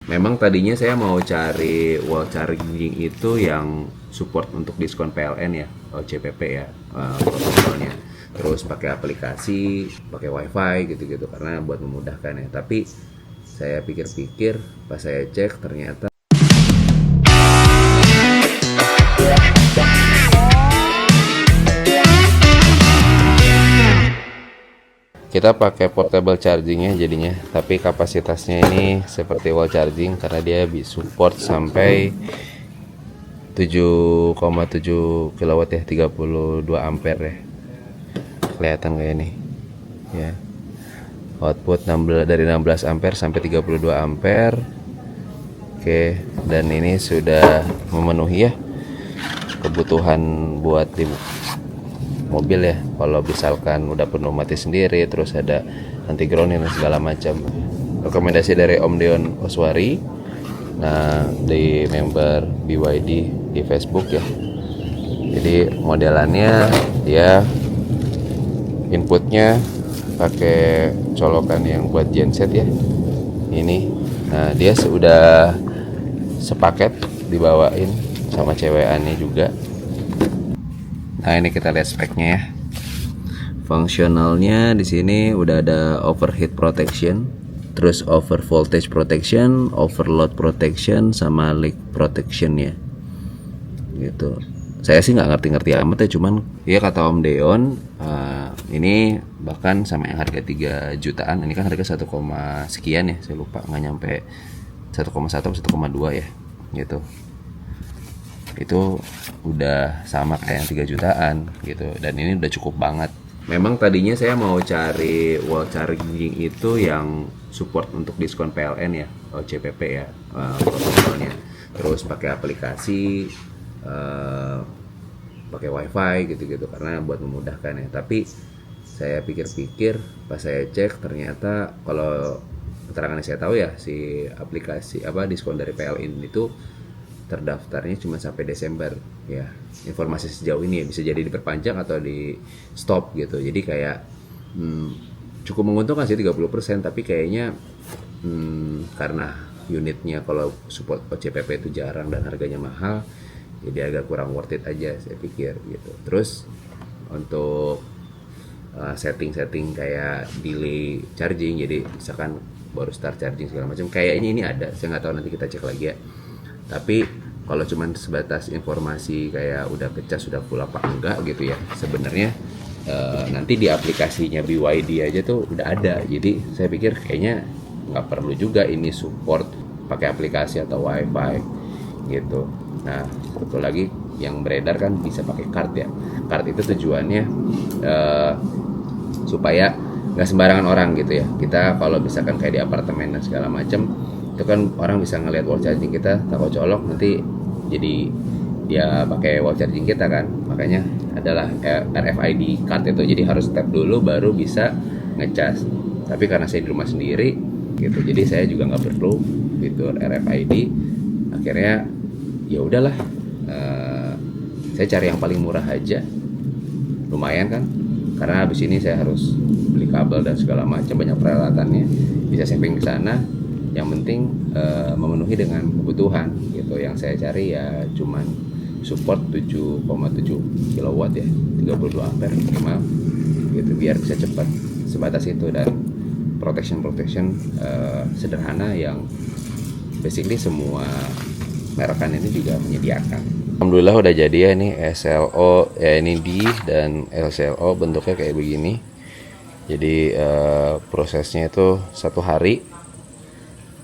Memang tadinya saya mau cari wall charging itu yang support untuk diskon PLN ya, CPP ya, protokolnya. Terus pakai aplikasi, pakai wifi gitu-gitu karena buat memudahkan ya. Tapi saya pikir-pikir, pas saya cek ternyata kita pakai portable chargingnya jadinya, tapi kapasitasnya ini seperti wall charging karena dia bisa support sampai 7,7 kW ya, 32 ampere ya. Kelihatan kayak ini ya. Output 16, dari 16 ampere sampai 32 ampere. Oke, dan ini sudah memenuhi ya kebutuhan buat di mobil ya. Kalau misalkan udah penuh mati sendiri, terus ada anti grounding dan segala macam. Rekomendasi dari Om Deon Oswari. Nah, di member BYD di Facebook ya. Jadi modelannya dia inputnya pakai colokan yang buat genset ya. Ini. Nah, dia sudah sepaket dibawain sama cewekannya juga. Nah, ini kita lihat speknya ya. Fungsionalnya di sini udah ada overheat protection, terus over voltage protection, overload protection, sama leak protection ya. Gitu. Saya sih nggak ngerti-ngerti amat ya, cuman ya kata Om Deon, ini bahkan sama yang harga 3 jutaan, ini kan harga 1, sekian ya, saya lupa, nggak nyampe 1,1 atau 1,2 ya, gitu. Itu udah sama kayak yang 3 jutaan gitu, dan ini udah cukup banget. Memang tadinya saya mau cari wall charging itu yang support untuk diskon PLN ya, CPP ya, protokolnya. Terus pakai aplikasi, pakai wifi gitu-gitu karena buat memudahkan ya. Tapi saya pikir-pikir, pas saya cek ternyata kalau keterangan yang saya tahu ya, si aplikasi diskon dari PLN itu terdaftarnya cuma sampai Desember ya. Informasi sejauh ini ya, bisa jadi diperpanjang atau di stop gitu. Jadi kayak cukup menguntungkan sih 30%, tapi kayaknya karena unitnya kalau support OCPP itu jarang dan harganya mahal, jadi agak kurang worth it aja saya pikir gitu. Terus untuk setting-setting kayak delay charging, jadi misalkan baru start charging segala macam, kayaknya ini ada, saya nggak tahu, nanti kita cek lagi ya. Tapi kalau cuman sebatas informasi kayak udah pecah sudah full apa enggak gitu ya, sebenarnya nanti di aplikasinya BYD aja tuh udah ada. Jadi saya pikir kayaknya nggak perlu juga ini support pakai aplikasi atau wifi gitu. Nah, satu lagi yang beredar kan bisa pakai card ya. Card itu tujuannya supaya nggak sembarangan orang gitu ya. Kita kalau misalkan kayak di apartemen dan segala macam, itu kan orang bisa ngelihat wall charging kita, takut colok nanti jadi dia pakai wall charging kita kan. Makanya adalah RFID card itu, jadi harus tap dulu baru bisa ngecas. Tapi karena saya di rumah sendiri gitu, jadi saya juga nggak perlu fitur RFID. Akhirnya ya udahlah, saya cari yang paling murah aja, lumayan kan, karena habis ini saya harus beli kabel dan segala macam, banyak peralatannya, bisa saving ke sana. Yang penting memenuhi dengan kebutuhan gitu. Yang saya cari ya cuman support 7,7 kW ya, 32 ampere minimal gitu, biar bisa cepat, sebatas itu. Dan protection sederhana yang basically semua merekan ini juga menyediakan. Alhamdulillah udah jadi ya, ini SLO ya, ini D dan LCLO bentuknya kayak begini. Jadi prosesnya itu 1 hari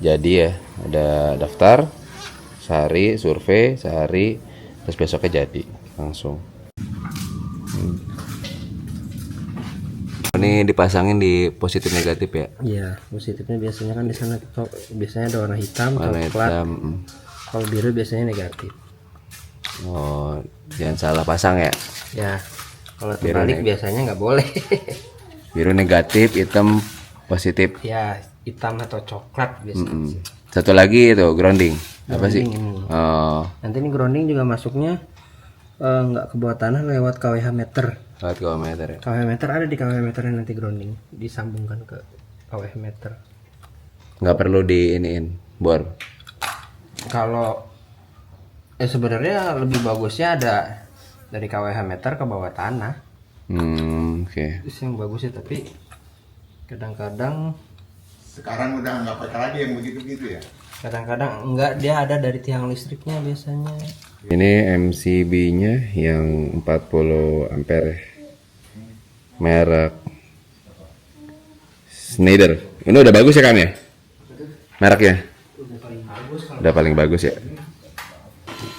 jadi ya, ada daftar sehari, survei sehari, terus besoknya jadi langsung. Ini dipasangin di positif negatif ya? Iya, positifnya biasanya kan di sana biasanya ada warna hitam, Warna coklat. hitam. Kalau biru biasanya negatif. Oh, jangan salah pasang ya. Ya, kalau terbalik biasanya nggak boleh. Biru negatif, hitam positif. Ya, hitam atau coklat biasanya. Satu lagi itu grounding. Apa sih? Ini. Oh, Nanti ini grounding juga masuknya nggak ke bawah tanah, lewat KWH meter. lewat kilometer ya. KWH meter ada di KWH meternya, nanti grounding disambungkan ke KWH meter. Nggak perlu diiniin. bor. Kalau sebenarnya lebih bagusnya ada dari kWh meter ke bawah tanah. Oke. Itu yang bagus ya, tapi kadang-kadang Sekarang udah nggak pakai lagi yang begitu-begitu ya. kadang-kadang enggak, dia ada dari tiang listriknya biasanya. Ini MCB-nya yang 40 ampere merek Schneider. Ini udah bagus ya kan ya? Mereknya udah paling bagus ya.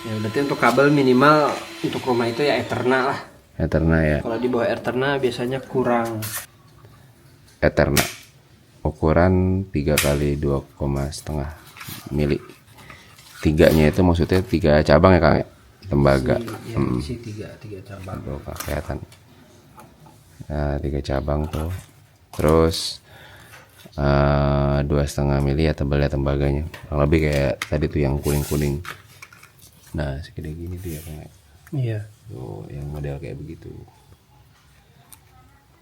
Ya berarti untuk kabel minimal untuk rumah itu ya Eterna lah. Eterna ya. Kalau di bawah Eterna biasanya kurang. Eterna ukuran 3 kali 2,5 mili. Tiganya itu maksudnya 3 cabang ya Kang ya? Tembaga. Ya, isi tiga cabang. Tuh, Kak, kelihatan. Nah, 3 cabang tuh. Terus 2,5 mili ya tebalnya tembaganya. Kurang lebih kayak tadi tuh yang kuning-kuning. Nah, segede gini tuh ya Kang ya. Iya. Tuh, yang model kayak begitu.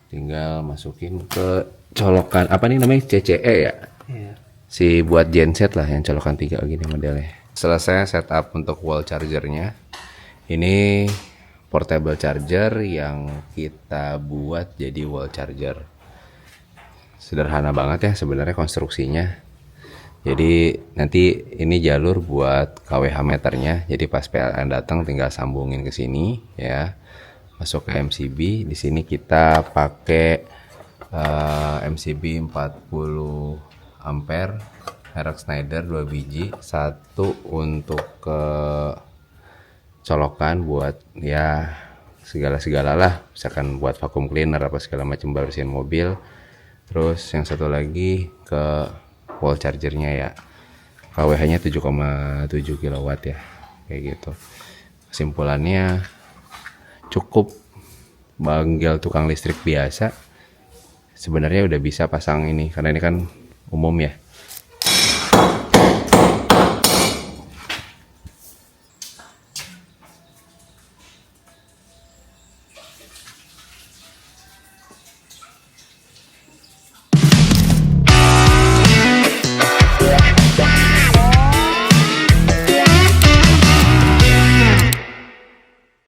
Tinggal masukin ke colokan apa nih namanya, CCE ya, Iya. si buat genset lah yang colokan 3 gini modelnya. Selesai setup untuk wall chargernya. Ini portable charger yang kita buat jadi wall charger. Sederhana banget ya sebenarnya konstruksinya. Jadi nanti ini jalur buat kWh meternya. Jadi pas PLN datang tinggal sambungin ke sini ya. Masuk ke MCB. Di sini kita pakai MCB 40 ampere merek Schneider 2 biji, satu untuk ke colokan buat ya segala-segala lah, misalkan buat vacuum cleaner apa segala macam bersihin mobil. Terus yang satu lagi ke wall chargernya ya, kWh-nya 7,7 kW ya, kayak gitu. Kesimpulannya cukup manggil tukang listrik biasa sebenarnya udah bisa pasang ini, karena ini kan umum ya.